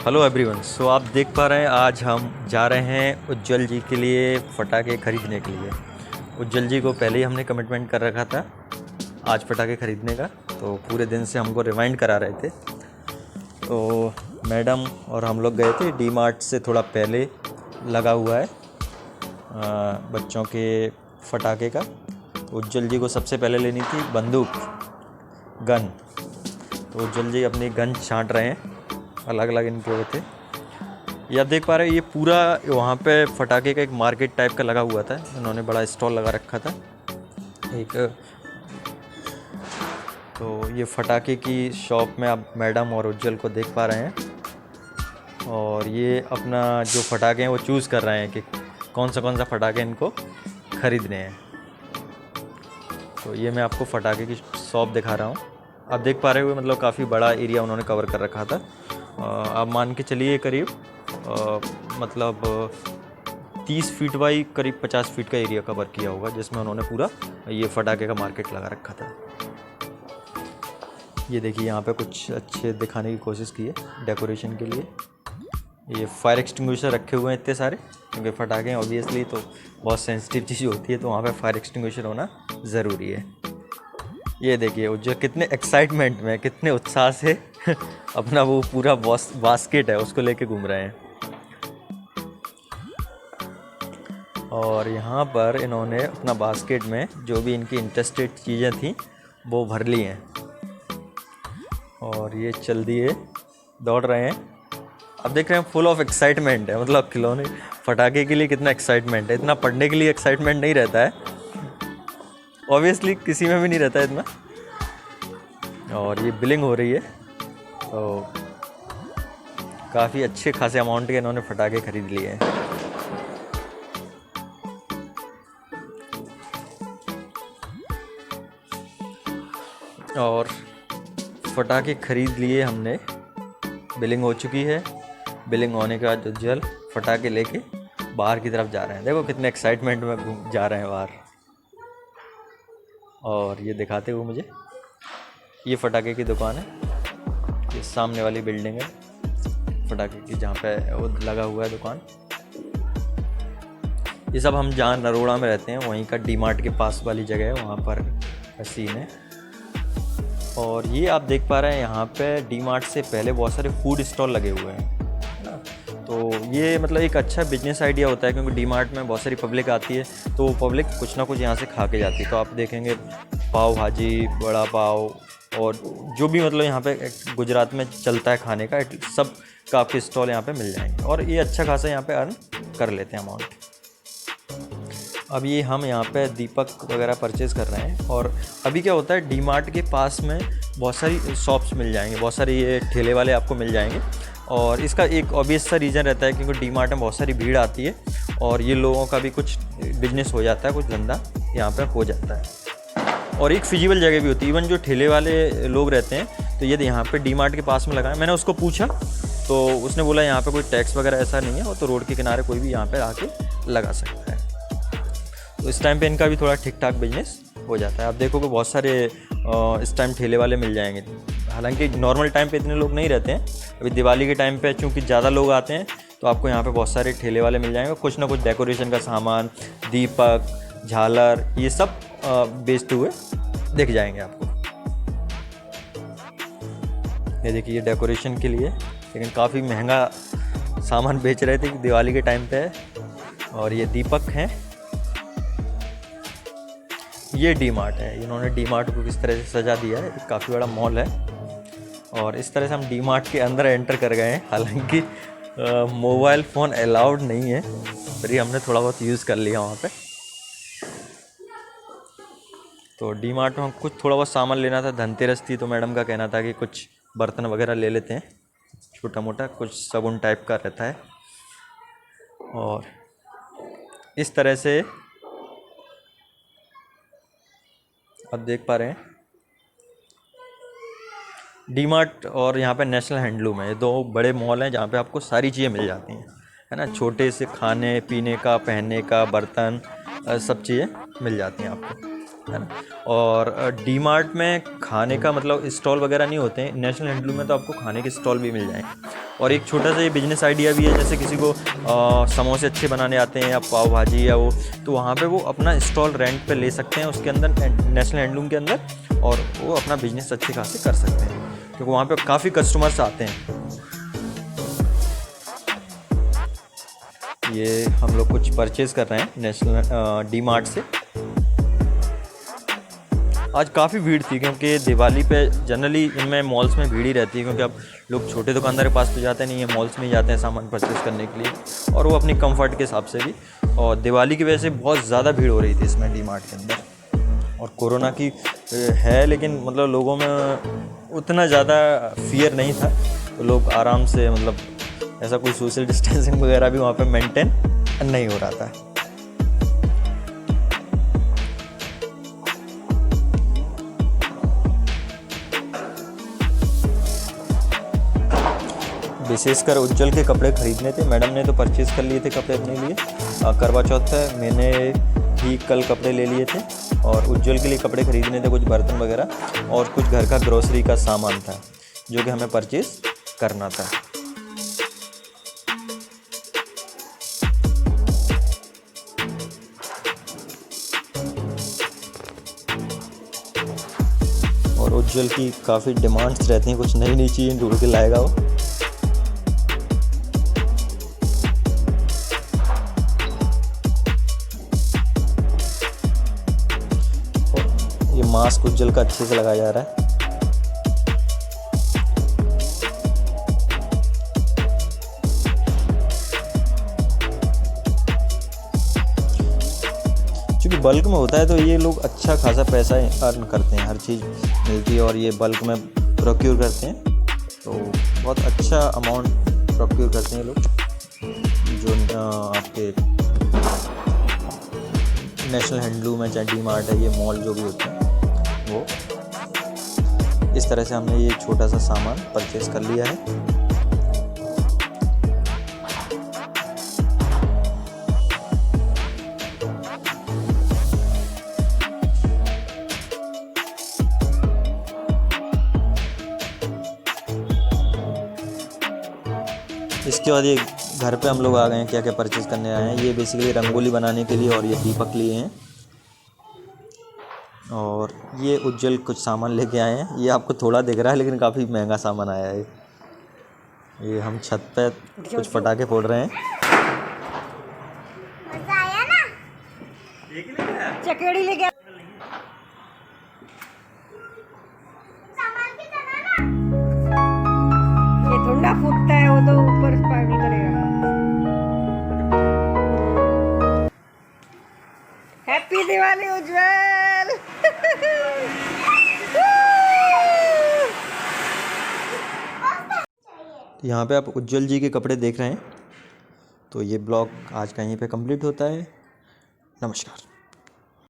Hello everyone. सो आप देख पा रहे हैं आज हम जा रहे हैं उज्जवल जी के लिए पटाखे खरीदने के लिए। उज्जवल जी को पहले ही हमने कमिटमेंट कर रखा था आज पटाखे खरीदने का, तो पूरे दिन से हमको रिमाइंड करा रहे थे। तो मैडम और हम लोग गए थे डी मार्ट से थोड़ा पहले लगा हुआ है बच्चों के पटाखे का। उज्जवल जी को सबसे पहले लेनी थी बंदूक, गन। तो उज्जवल जी अपनी गन छांट रहे हैं, अलग अलग इनके वो थे। ये आप देख पा रहे हैं, ये पूरा वहाँ पे पटाखे का एक मार्केट टाइप का लगा हुआ था। इन्होंने बड़ा स्टॉल लगा रखा था एक। तो ये पटाखे की शॉप में आप मैडम और उज्जवल को देख पा रहे हैं, और ये अपना जो पटाखे हैं वो चूज़ कर रहे हैं कि कौन सा पटाखे इनको ख़रीदने हैं। तो ये मैं आपको पटाखे की शॉप दिखा रहा हूँ। आप देख पा रहे हो मतलब काफ़ी बड़ा एरिया उन्होंने कवर कर रखा था। आप मान के चलिए करीब मतलब 30 फीट बाई करीब 50 फीट का एरिया कवर किया होगा, जिसमें उन्होंने पूरा ये पटाखे का मार्केट लगा रखा था। ये देखिए यहाँ पे कुछ अच्छे दिखाने की कोशिश की है डेकोरेशन के लिए। ये फायर एक्सटिंग्विशर रखे हुए हैं इतने सारे, क्योंकि पटाखे ऑब्वियसली तो बहुत सेंसिटिव चीज़ होती है, तो वहाँ पे फायर एक्सटिंग्विशर होना ज़रूरी है। ये देखिए उज्जवल कितने एक्साइटमेंट में, कितने उत्साह से अपना वो पूरा बास्केट है उसको लेके घूम रहे हैं। और यहाँ पर इन्होंने अपना बास्केट में जो भी इनकी इंटरेस्टेड चीज़ें थी वो भर ली हैं, और ये चल दिए दौड़ रहे हैं। अब देख रहे हैं फुल ऑफ एक्साइटमेंट है, मतलब खिलौने पटाखे के लिए कितना एक्साइटमेंट है। इतना पढ़ने के लिए एक्साइटमेंट नहीं रहता है, ऑब्वियसली किसी में भी नहीं रहता है इतना। और ये बिलिंग हो रही है, तो काफ़ी अच्छे खासे अमाउंट के इन्होंने पटाखे खरीद लिए हैं। और पटाखे खरीद लिए हमने, बिलिंग हो चुकी है। बिलिंग होने के बाद उज्जवल पटाखे लेके बाहर की तरफ जा रहे हैं। देखो कितने एक्साइटमेंट में जा रहे हैं बाहर। और ये दिखाते हुए मुझे, ये पटाखे की दुकान है, ये सामने वाली बिल्डिंग है पटाखे की जहाँ पे वो लगा हुआ है दुकान। ये सब हम जहाँ नरोड़ा में रहते हैं वहीं का डी मार्ट के पास वाली जगह है, वहाँ पर सीन है। और ये आप देख पा रहे हैं यहाँ पे डी मार्ट से पहले बहुत सारे फूड स्टॉल लगे हुए हैं ना। तो ये मतलब एक अच्छा बिजनेस आइडिया होता है, क्योंकि डी मार्ट में बहुत सारी पब्लिक आती है, तो वो पब्लिक कुछ ना कुछ यहाँ से खा के जाती है। तो आप देखेंगे पाव भाजी, बड़ा पाव, और जो भी मतलब यहाँ पे गुजरात में चलता है खाने का, सब का आपके स्टॉल यहाँ पे मिल जाएंगे। और ये अच्छा खासा यहाँ पे अर्न कर लेते हैं अमाउंट। अब ये हम यहाँ पे दीपक वगैरह परचेज़ कर रहे हैं। और अभी क्या होता है, डी मार्ट के पास में बहुत सारी शॉप्स मिल जाएंगे, बहुत सारे ये ठेले वाले आपको मिल जाएंगे। और इसका एक ऑब्वियस सा रीज़न रहता है, क्योंकि डी मार्ट में बहुत सारी भीड़ आती है, और ये लोगों का भी कुछ बिजनेस हो जाता है, कुछ धंधा यहाँ पर हो जाता है। और एक फिजिबल जगह भी होती है। इवन जो ठेले वाले लोग रहते हैं, तो ये यहाँ पे डी मार्ट के पास में लगा है। मैंने उसको पूछा तो उसने बोला यहाँ पे कोई टैक्स वगैरह ऐसा नहीं है, और तो रोड के किनारे कोई भी यहाँ पे आके लगा सकता है। तो इस टाइम पे इनका भी थोड़ा ठीक ठाक बिजनेस हो जाता है। आप देखोगे बहुत सारे इस टाइम ठेले वाले मिल जाएंगे। हालांकि नॉर्मल टाइम पे इतने लोग नहीं रहते हैं, अभी दिवाली के टाइम पे चूँकि ज़्यादा लोग आते हैं, तो आपको यहाँ पे बहुत सारे ठेले वाले मिल जाएंगे। कुछ ना कुछ डेकोरेशन का सामान, दीपक, झालर, ये सब बेचते हुए दिख जाएंगे आपको। ये देखिए ये डेकोरेशन के लिए, लेकिन काफ़ी महंगा सामान बेच रहे थे दिवाली के टाइम पे। और ये दीपक हैं। ये डी मार्ट है, इन्होंने डी मार्ट को किस तरह से सजा दिया है। काफ़ी बड़ा मॉल है, और इस तरह से हम डी मार्ट के अंदर एंटर कर गए हैं। हालांकि मोबाइल फ़ोन अलाउड नहीं है, फिर ही हमने थोड़ा बहुत यूज़ कर लिया वहाँ पे। तो डी मार्ट में हम कुछ थोड़ा बहुत सामान लेना था, धनतेरस थी, तो मैडम का कहना था कि कुछ बर्तन वगैरह ले लेते हैं, छोटा मोटा कुछ शगुन टाइप का रहता है। और इस तरह से आप देख पा रहे हैं डी मार्ट और यहाँ पे नेशनल हैंडलूम है, ये दो बड़े मॉल हैं जहाँ पे आपको सारी चीज़ें मिल जाती हैं, है ना। छोटे से खाने पीने का, पहनने का, बर्तन, सब चीज़ें मिल जाती हैं आपको। है ना। और डी मार्ट में खाने का मतलब स्टॉल वगैरह नहीं होते हैं, नेशनल हैंडलूम में तो आपको खाने के स्टॉल भी मिल जाएंगे। और एक छोटा सा ये बिजनेस आइडिया भी है, जैसे किसी को समोसे अच्छे बनाने आते हैं या पाव भाजी या वो, तो वहाँ पे वो अपना स्टॉल रेंट पे ले सकते हैं उसके अंदर, नेशनल हैंडलूम के अंदर, और वो अपना बिजनेस अच्छे खासे कर सकते हैं क्योंकि वहाँ पे काफ़ी कस्टमर्स आते हैं। ये हम लोग कुछ परचेज़ कर रहे हैं नेशनल डी मार्ट से। आज काफ़ी भीड़ थी क्योंकि दिवाली पे जनरली इनमें मॉल्स में भीड़ ही रहती है, क्योंकि अब लोग छोटे दुकानदार के पास तो जाते नहीं है, मॉल्स में ही जाते हैं सामान परचेज़ करने के लिए, और वो अपनी कंफर्ट के हिसाब से भी। और दिवाली की वजह से बहुत ज़्यादा भीड़ हो रही थी इसमें डी मार्ट के अंदर। और कोरोना की है, लेकिन मतलब लोगों में उतना ज़्यादा फियर नहीं था, तो लोग आराम से, मतलब ऐसा कोई सोशल डिस्टेंसिंग वगैरह भी वहाँ पे मेंटेन नहीं हो रहा था। विशेषकर उज्जवल के कपड़े ख़रीदने थे, मैडम ने तो परचेज़ कर लिए थे कपड़े अपने लिए। करवा चौथ पे मैंने भी कल कपड़े ले लिए थे, और उज्जवल के लिए कपड़े ख़रीदने थे, कुछ बर्तन वगैरह और कुछ घर का ग्रोसरी का सामान था जो कि हमें परचेज़ करना था। और उज्जवल की काफ़ी डिमांड्स रहती हैं, कुछ नई नई चीज़ें ढूंढ के लाएगा वो। ये मास्क उज्जवल का अच्छे से लगाया जा रहा है। क्योंकि बल्क में होता है तो ये लोग अच्छा खासा पैसा अर्न करते हैं, हर चीज़ मिलती है और ये बल्क में प्रोक्योर करते हैं, तो बहुत अच्छा अमाउंट प्रोक्योर करते हैं लोग। जो आपके नेशनल हैंडलूम है, चाहे डी मार्ट है, ये मॉल जो भी होते हैं वो। इस तरह से हमने ये छोटा सा सामान परचेज़ कर लिया है। इसके बाद ये घर पे हम लोग आ गए हैं, क्या क्या परचेज़ करने आए हैं। ये बेसिकली रंगोली बनाने के लिए और ये दीपक लिए हैं, और ये उज्जवल कुछ सामान लेके आए हैं। ये आपको थोड़ा दिख रहा है लेकिन काफ़ी महंगा सामान आया है। ये हम छत पे कुछ पटाखे फोड़ रहे हैं। मजा आया ना? चकेड़ी ले गया। ये ठंडा फूटता है, वो तो ऊपर पानी करेगा। हैप्पी दिवाली उज्जवल। यहाँ पे आप उज्जवल जी के कपड़े देख रहे हैं। तो ये ब्लॉग आज का यहीं पे कंप्लीट होता है। नमस्कार।